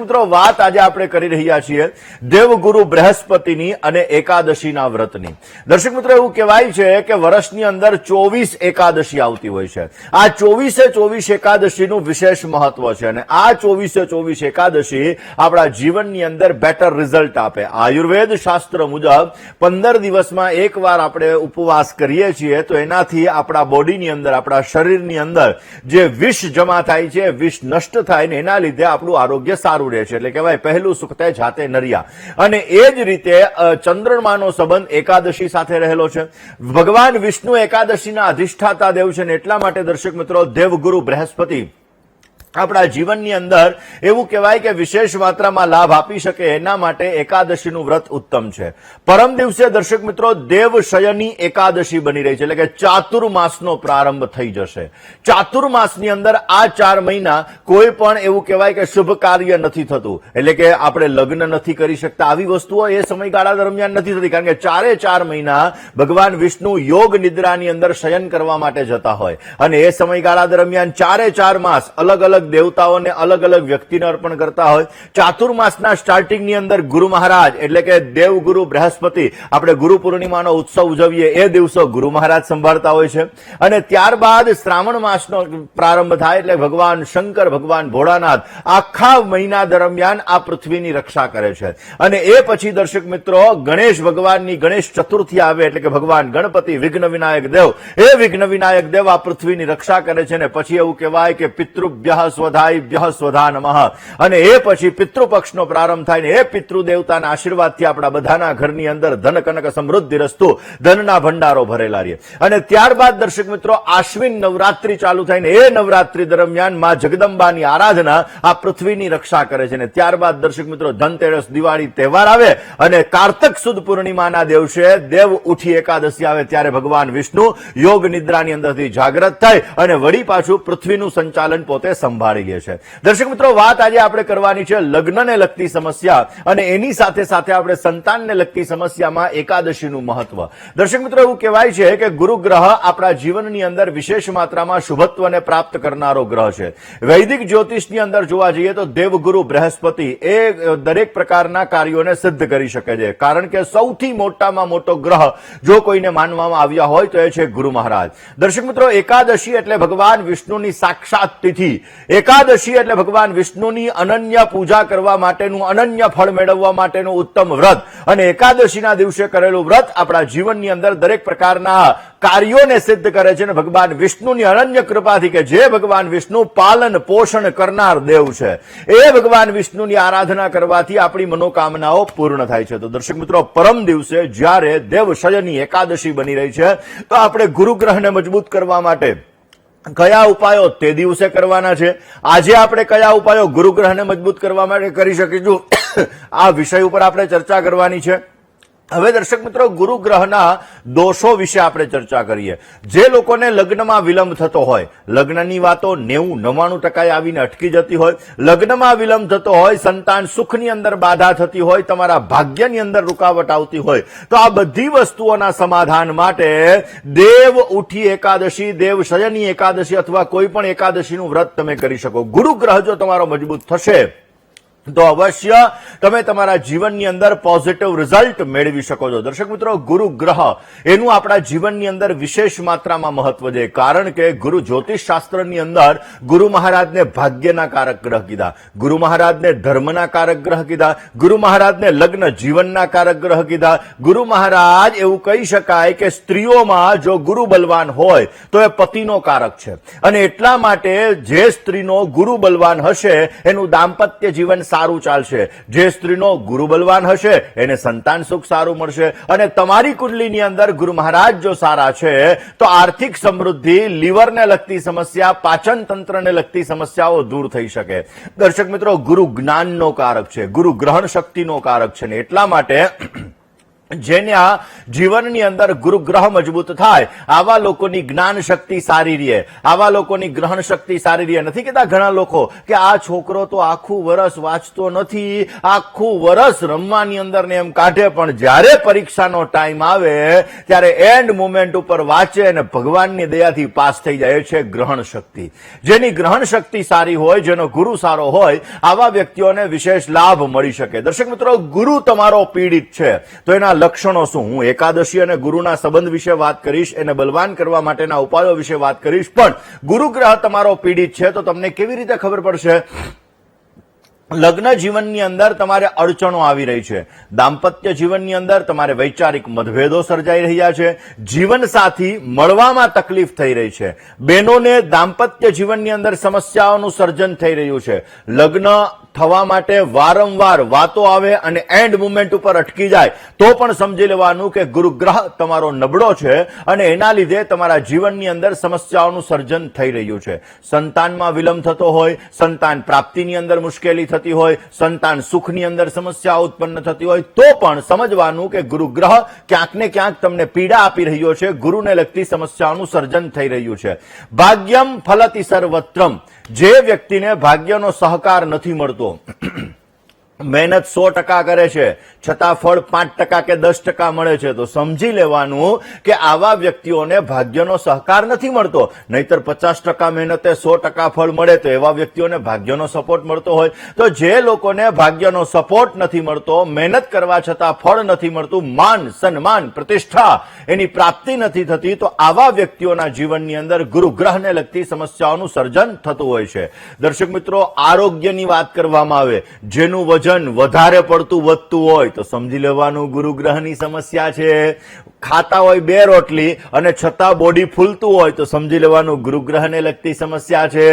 મિત્રો, વાત આજે આપણે કરી રહ્યા છીએ દેવગુરુ બૃહસ્પતિની અને એકાદશીના વ્રતની. દર્શક મિત્રો, એવું કહેવાય છે કે વર્ષની અંદર 24 એકાદશી આવતી હોય છે. આ 24 એકાદશીનું વિશેષ મહત્વ છે અને આ 24 એકાદશી આપણા જીવનની અંદર બેટર રિઝલ્ટ આપે. આયુર્વેદ શાસ્ત્ર મુજબ 15 દિવસમાં એકવાર આપણે ઉપવાસ કરીએ છીએ તો એનાથી આપણા બોડીની અંદર, આપણા શરીરની અંદર જે વિષ જમા થાય છે, વિષ નષ્ટ થાય ને એના લીધે આપણું આરોગ્ય સારું રહે છે. એટલે કહેવાય પહેલું સુખ તે જાતે નરિયા. અને એ જ રીતે ચંદ્રમાનો સંબંધ એકાદશી સાથે રહેલો છે. ભગવાન વિષ્ણુ એકાદશીના અધિષ્ઠાતા દેવ છે ને એટલા માટે દર્શક મિત્રો દેવગુરુ બૃહસ્પતિ આપણા જીવનની અંદર એવું કહેવાય કે વિશેષ માત્રામાં લાભ આપી શકે એના માટે એકાદશીનું વ્રત ઉત્તમ છે. પરમ દિવસે દર્શક મિત્રો દેવશયની એકાદશી બની રહી છે, એટલે કે ચાતુર્માસનો પ્રારંભ થઈ જશે. ચાતુર્માસની અંદર આ 4 મહિના કોઈ પણ એવું કહેવાય કે શુભ કાર્ય નથી થતું, એટલે કે આપણે લગ્ન નથી કરી શકતા. આવી વસ્તુઓ એ સમયગાળા દરમિયાન નથી થતી, કારણ કે 4 મહિના ભગવાન વિષ્ણુ યોગ નિદ્રાની અંદર શયન કરવા માટે જતા હોય અને એ સમયગાળા દરમિયાન 4 માસ અલગ અલગ દેવતાઓને અલગ અલગ વ્યક્તિને અર્પણ કરતા હોય. ચાતુર્માસના સ્ટાર્ટિંગની અંદર ગુરુ મહારાજ એટલે કે દેવગુરુ બૃહસ્પતિ, આપણે ગુરુ પૂર્ણિમાનો ઉત્સવ ઉજવીએ એ દિવસો ગુરુ મહારાજ સંભાળતા હોય છે. અને ત્યારબાદ શ્રાવણ માસનો પ્રારંભ થાય એટલે ભગવાન શંકર, ભગવાન ભોળાનાથ આખા મહિના દરમિયાન આ પૃથ્વીની રક્ષા કરે છે. અને એ પછી દર્શક મિત્રો ગણેશ ભગવાનની ગણેશ ચતુર્થી આવે એટલે કે ભગવાન ગણપતિ વિઘ્ન વિનાયક દેવ, એ વિઘ્ન વિનાયક દેવ આ પૃથ્વીની રક્ષા કરે છે. ને પછી એવું કહેવાય કે પિતૃભ્યઃ સ્વધાયભ્યઃ સ્વધા નમઃ, અને એ પછી પિતૃપક્ષનો પ્રારંભ થાય ને એ પિતૃ દેવતાના આશીર્વાદથી આપણા બધાના ઘરની અંદર ધન કનક સમૃદ્ધિ રસ્તુ, ધનના ભંડારો ભરેલા રહે. અને ત્યારબાદ દર્શક મિત્રો આશ્વિન નવરાત્રી ચાલુ થાય ને એ નવરાત્રી દરમિયાન માં જગદંબાની આરાધના આ પૃથ્વીની રક્ષા કરે છે. ને ત્યારબાદ દર્શક મિત્રો ધનતેરસ, દિવાળી તહેવાર આવે અને કારતક સુદ પૂર્ણિમાના દિવસે દેવ ઉઠી એકાદશી આવે ત્યારે ભગવાન વિષ્ણુ યોગ નિદ્રાની અંદરથી જાગ્રત થાય અને વળી પાછું પૃથ્વીનું સંચાલન પોતે સંભાળી લે છે. દર્શક મિત્રો, વાત આજે આપણે કરવાની છે લગ્નને લગતી સમસ્યા અને એની સાથે સાથે આપણે સંતાનને લગતી સમસ્યામાં એકાદશીનું મહત્વ. દર્શક મિત્રો, એવું કહેવાય છે કે ગુરુ ગ્રહ આપણા જીવનની અંદર વિશેષ માત્રામાં શુભત્વને પ્રાપ્ત કરનારો ગ્રહ છે. વૈદિક જ્યોતિષની અંદર જોવા જઈએ તો દેવગુરુ બૃહસ્પતિ એ દરેક પ્રકારના કાર્યોને સિદ્ધ કરી શકે છે, કારણ કે સૌથી મોટામાં મોટો ગ્રહ જો કોઈને માનવામાં આવ્યા હોય તો એ છે ગુરુ મહારાજ. દર્શક મિત્રો, એકાદશી એટલે ભગવાન વિષ્ણુની સાક્ષાત તિથિ. એકાદશી એટલે ભગવાન વિષ્ણુની અનન્ય પૂજા કરવા માટેનું, અનન્ય ફળ મેળવવા માટેનું ઉત્તમ વ્રત. અને એકાદશીના દિવસે કરેલું વ્રત આપણા જીવનની અંદર દરેક પ્રકારના કાર્યોને સિદ્ધ કરે છે. અને ભગવાન વિષ્ણુની અનન્ય કૃપાથી, કે જે ભગવાન વિષ્ણુ પાલન પોષણ કરનાર દેવ છે, એ ભગવાન વિષ્ણુની આરાધના કરવાથી આપણી મનોકામનાઓ પૂર્ણ થાય છે. તો દર્શક મિત્રો, પરમ દિવસે જ્યારે દેવશયની એકાદશી બની રહી છે તો આપણે ગુરુગ્રહને મજબૂત કરવા માટે કયા ઉપાયો તે દિવસે કરવાના છે, આજે આપણે કયા ઉપાયો ગુરુગ્રહને મજબૂત કરવા માટે કરી શકીશું, આ વિષય ઉપર આપણે ચર્ચા કરવાની છે. હવે દર્શક મિત્રો, ગુરુગ્રહના દોષો વિશે આપણે ચર્ચા કરીએ. જે લોકોને લગ્નમાં વિલંબ થતો હોય, લગ્નની વાતો 90-99% આવીને અટકી જતી હોય, લગ્નમાં વિલંબ થતો હોય, સંતાન સુખની અંદર બાધા થતી હોય, તમારા ભાગ્યની અંદર રૂકાવટ આવતી હોય, તો આ બધી વસ્તુઓના સમાધાન માટે દેવ ઉઠી એકાદશી, દેવશયની એકાદશી અથવા કોઈ પણ એકાદશીનું વ્રત તમે કરી શકો. ગુરુગ્રહ જો તમારો મજબૂત થશે તો અવશ્ય તમે તમારા જીવનની અંદર પોઝિટિવ રિઝલ્ટ મેળવી શકો છો. દર્શક મિત્રો, ગુરુ ગ્રહ એનું આપણા જીવનની અંદર વિશેષ માત્રામાં મહત્વ છે, કારણ કે ગુરુ જ્યોતિષ શાસ્ત્રની અંદર ગુરુ મહારાજને ભાગ્યના કારક ગ્રહ કીધા, ગુરુ મહારાજને ધર્મના કારક ગ્રહ કીધા, ગુરુ મહારાજને લગ્ન જીવનના કારક ગ્રહ કીધા. ગુરુ મહારાજ એવું કહી શકાય કે સ્ત્રીઓમાં જો ગુરુ બલવાન હોય તો એ પતિનો કારક છે. અને એટલા માટે જે સ્ત્રીનો ગુરુ બલવાન હશે એનું દાંપત્ય જીવન સારું ચાલશે, જે સ્ત્રીનો ગુરુ બલવાન હશે એને સંતાન સુખ સારું મળશે. અને તમારી કુંડલીની અંદર ગુરુ મહારાજ જો સારા છે તો આર્થિક સમૃદ્ધિ, લીવરને લગતી સમસ્યા, પાચન તંત્રને લગતી સમસ્યાઓ દૂર થઈ શકે. દર્શક મિત્રો, ગુરુ જ્ઞાનનો કારક છે, ગુરુ ગ્રહણ શક્તિનો કારક છે ને એટલા માટે જેના જીવનની અંદર ગુરુગ્રહ મજબૂત થાય આવા લોકોની જ્ઞાન શક્તિ સારી રહે, આવા લોકોની ગ્રહણ શક્તિ સારી રહે. નથી કહેતા ઘણા લોકો કે આ છોકરો તો આખું વરસ વાંચતો નથી, આખું વરસ રમવાની અંદર ને એમ કાઢે, પણ જ્યારે પરીક્ષાનો ટાઈમ આવે ત્યારે એન્ડ મોમેન્ટ ઉપર વાંચે અને ભગવાનની દયાથી પાસ થઈ જાય. એ છે ગ્રહણ શક્તિ. જેની ગ્રહણ શક્તિ સારી હોય, જેનો ગુરુ સારો હોય, આવા વ્યક્તિઓને વિશેષ લાભ મળી શકે. દર્શક મિત્રો, ગુરુ તમારો પીડિત છે તો એના લક્ષણો શું? હું એકાદશી અને ગુરુના સંબંધ વિશે વાત કરીશ, એને બલવાન કરવા માટેના ઉપાયો વિશે વાત કરીશ, પણ ગુરુ ગ્રહ તમારો પીડિત છે તો તમને કેવી રીતે ખબર પડશે? લગ્ન જીવનની અંદર તમારે અડચણો આવી રહી છે, દાંપત્ય જીવનની અંદર તમારે વૈચારિક મતભેદો સર્જાઈ રહ્યા છે, જીવનસાથી મળવામાં તકલીફ થઈ રહી છે, બહેનોને દાંપત્ય જીવનની અંદર સમસ્યાઓનું સર્જન થઈ રહ્યું છે, લગ્ન થવા માટે વારંવાર વાતો આવે અને એન્ડ મુમેન્ટ ઉપર અટકી જાય તો પણ સમજી લેવાનું કે ગુરુગ્રહ તમારો નબળો છે અને એના લીધે તમારા જીવનની અંદર સમસ્યાઓનું સર્જન થઈ રહ્યું છે. સંતાનમાં વિલંબ થતો હોય, સંતાન પ્રાપ્તિની અંદર મુશ્કેલી થતી હોય, સંતાન સુખની અંદર સમસ્યાઓ ઉત્પન્ન થતી હોય તો પણ સમજવાનું કે ગુરુગ્રહ ક્યાંક ને ક્યાંક તમને પીડા આપી રહ્યો છે, ગુરુને લગતી સમસ્યાઓનું સર્જન થઈ રહ્યું છે. ભાગ્યમ ફલતિ સર્વત્રમ. જે વ્યક્તિને ભાગ્યનો સહકાર નથી મળતો, મહેનત 100% કરે છે છતાં ફળ 5% કે 10% મળે છે, તો સમજી લેવાનું કે આવા વ્યક્તિઓને ભાગ્યનો સહકાર નથી મળતો. નહીતર 50% મહેનતે 100% ફળ મળે તો એવા વ્યક્તિઓને ભાગ્યનો સપોર્ટ મળતો હોય. તો જે લોકોને ભાગ્યનો સપોર્ટ નથી મળતો, મહેનત કરવા છતાં ફળ નથી મળતું, માન સન્માન પ્રતિષ્ઠા એની પ્રાપ્તિ નથી થતી, તો આવા વ્યક્તિઓના જીવનની અંદર ગુરુગ્રહને લગતી સમસ્યાઓનું સર્જન થતું હોય છે. દર્શક મિત્રો, આરોગ્યની વાત કરવામાં આવે, જેનું વજન વધારે પડતું વધતું હોય તો સમજી લેવાનું ગુરુગ્રહની સમસ્યા છે. ખાતા હોય 2 રોટલી અને છતાં બોડી ફૂલતું હોય તો સમજી લેવાનું ગુરુગ્રહને લગતી સમસ્યા છે.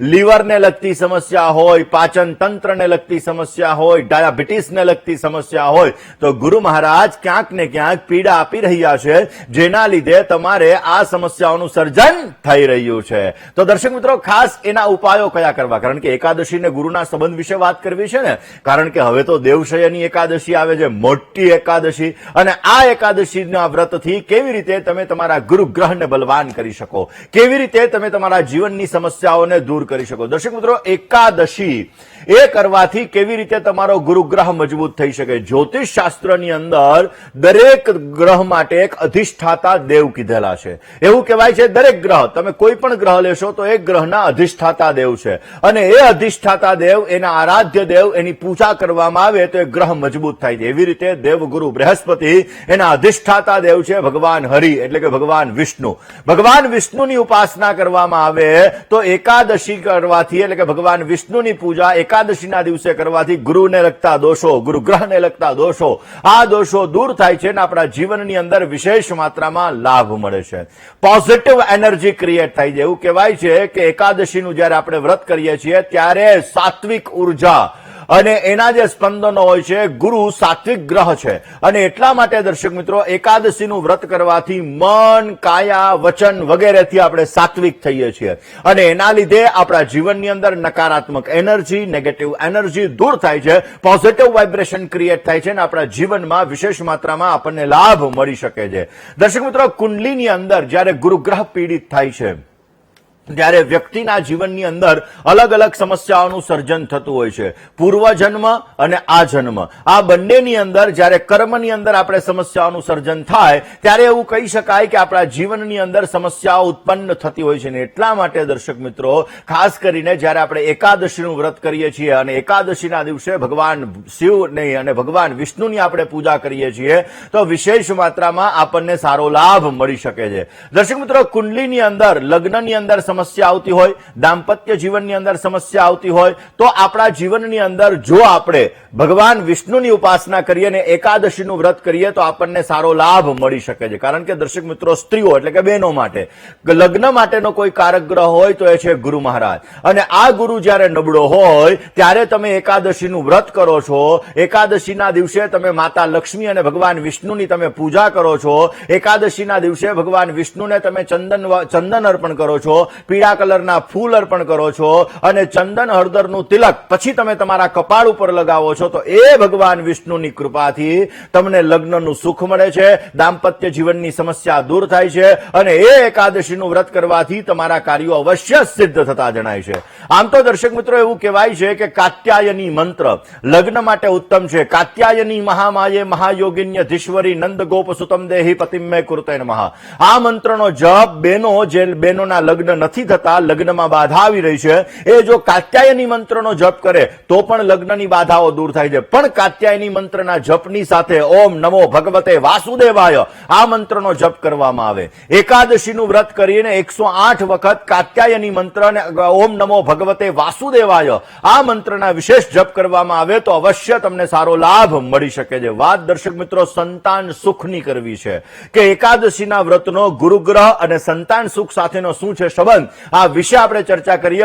લીવરને લગતી સમસ્યા હોય, પાચન તંત્રને લગતી સમસ્યા હોય, ડાયાબિટીસને લગતી સમસ્યા હોય તો ગુરુ મહારાજ ક્યાંક ને ક્યાંક પીડા આપી રહ્યા છે, જેના લીધે તમારે આ સમસ્યાઓનું સર્જન થઈ રહ્યું છે. તો દર્શક મિત્રો, ખાસ એના ઉપાયો કયા કરવા? કારણ કે એકાદશી ને ગુરુના સંબંધ વિશે વાત કરવી છે ને, કારણ કે હવે તો દેવશયની એકાદશી આવે છે, મોટી એકાદશી, અને આ એકાદશીના વ્રતથી કેવી રીતે તમે તમારા ગુરુગ્રહને બલવાન કરી શકો, કેવી રીતે તમે તમારા જીવનની સમસ્યાઓને દૂર કરી શકો. દર્શક મિત્રો, એકાદશી એ કરવાથી કેવી રીતે તમારો ગુરુગ્રહ મજબૂત થઈ શકે? જ્યોતિષ શાસ્ત્રની અંદર દરેક ગ્રહ માટે એક અધિષ્ઠાતા દેવ કીધેલા છે. એવું કહેવાય છે દરેક ગ્રહ, તમે કોઈ પણ ગ્રહ લેશો તો એક ગ્રહના અધિષ્ઠાતા દેવ છે, અને એ અધિષ્ઠાતા દેવ, એના આરાધ્ય દેવ, એની પૂજા કરવામાં આવે તો એ ગ્રહ મજબૂત થાય છે. એવી રીતે દેવગુરુ બૃહસ્પતિ એના અધિષ્ઠાતા દેવ છે ભગવાન હરિ, એટલે કે ભગવાન વિષ્ણુ. ભગવાન વિષ્ણુની ઉપાસના કરવામાં આવે તો એકાદશી કરવાથી, એટલે કે ભગવાન વિષ્ણુની પૂજા એકાદશીના દિવસે કરવાથી ગુરુને લગતા દોષો, ગુરુગ્રહને લગતા દોષો, આ દોષો દૂર થાય છે અને આપણા જીવનની અંદર વિશેષ માત્રામાં લાભ મળે છે. પોઝિટિવ એનર્જી ક્રિએટ થાય છે. એવું કહેવાય છે કે એકાદશીનું જયારે આપણે વ્રત કરીએ છીએ ત્યારે સાત્વિક ઉર્જા અને એના જે સ્પંદનો હોય છે, ગુરુ સાત્વિક ગ્રહ છે, અને એટલા માટે દર્શક મિત્રો, એકાદશીનું વ્રત કરવાથી મન, કાયા, વચન વગેરેથી આપણે સાત્વિક થઈએ છીએ, અને એના લીધે આપણા જીવનની અંદર નકારાત્મક એનર્જી, નેગેટિવ એનર્જી દૂર થાય છે, પોઝિટિવ વાઇબ્રેશન ક્રિએટ થાય છે, અને આપણા જીવનમાં વિશેષ માત્રામાં આપણને લાભ મળી શકે છે. દર્શક મિત્રો, કુંડલીની અંદર જ્યારે ગુરુગ્રહ પીડિત થાય છે ત્યારે વ્યક્તિના જીવનની અંદર અલગ અલગ સમસ્યાઓનું સર્જન થતું હોય છે. પૂર્વજન્મ અને આ જન્મ, આ બંનેની અંદર જ્યારે કર્મની અંદર આપણે સમસ્યાઓનું સર્જન થાય ત્યારે એવું કહી શકાય કે આપણા જીવનની અંદર સમસ્યાઓ ઉત્પન્ન થતી હોય છે. ને એટલા માટે દર્શક મિત્રો, ખાસ કરીને જ્યારે આપણે એકાદશીનું વ્રત કરીએ છીએ અને એકાદશીના દિવસે ભગવાન શિવની અને ભગવાન વિષ્ણુની આપણે પૂજા કરીએ છીએ તો વિશેષ માત્રામાં આપણને સારો લાભ મળી શકે છે. દર્શક મિત્રો, કુંડલીની અંદર, લગ્નની અંદર સમસ્યા આવતી હોય, દાંપત્ય જીવનની અંદર સમસ્યા આવતી હોય તો આપણા જીવનની અંદર જો આપણે ભગવાન વિષ્ણુની ઉપાસના કરીએ અને એકાદશીનું વ્રત કરીએ તો આપણને સારો લાભ મળી શકે છે. કારણ કે દર્શક મિત્રો, સ્ત્રીઓ એટલે કે બહેનો માટે લગ્ન માટેનો કોઈ કારક ગ્રહ હોય તો એ છે ગુરુ મહારાજ, અને આ ગુરુ જ્યારે નબળો હોય ત્યારે તમે એકાદશીનું વ્રત કરો છો, એકાદશીના દિવસે તમે માતા લક્ષ્મી અને ભગવાન વિષ્ણુની તમે પૂજા કરો છો, એકાદશીના દિવસે ભગવાન વિષ્ણુને તમે ચંદન અર્પણ કરો છો, પીળા કલરના ફૂલ અર્પણ કરો છો અને ચંદન હળદરનું તિલક પછી તમે તમારા કપાળ ઉપર લગાવો છો તો એ ભગવાન વિષ્ણુની કૃપાથી તમને લગ્નનું સુખ મળે છે, દાંપત્ય જીવનની સમસ્યા દૂર થાય છે અને એ એકાદશીનું વ્રત કરવાથી તમારા કાર્યો અવશ્ય સિદ્ધ થતા જણાય છે. આમ તો દર્શક મિત્રો એવું કહેવાય છે કે કાત્યાયની મંત્ર લગ્ન માટે ઉત્તમ છે. કાત્યાયની મહામાયે મહાયોગિન્યધીશ્વરી નંદ ગોપ સુતમ દેહી પતિમ મે કુરુતે નમઃ. આ મંત્રનો જપ જે બહેનોના લગ્ન નથી થતા, લગ્નમાં બાધા આવી રહી છે, એ જો કાત્યાયની મંત્રનો જપ કરે તો પણ લગ્નની બાધાઓ દૂર થાય છે. પણ કાત્યાયની મંત્રના જપની સાથે ઓમ નમો ભગવતે વાસુદેવાય આ મંત્રનો જપ કરવામાં આવે. એકાદશીનું વ્રત કરીને 108 વખત કાત્યાયની મંત્ર અને ઓમ નમો ભગવતે વાસુદેવાય આ મંત્રના વિશેષ જપ કરવામાં આવે તો અવશ્ય તમને સારો લાભ મળી શકે છે. વાત દર્શક મિત્રો સંતાન સુખની કરવી છે કે એકાદશીના વ્રતનો ગુરુગ્રહ અને સંતાન સુખ સાથેનો શું છે સંબંધ, આ વિશે આપણે ચર્ચા કરીએ.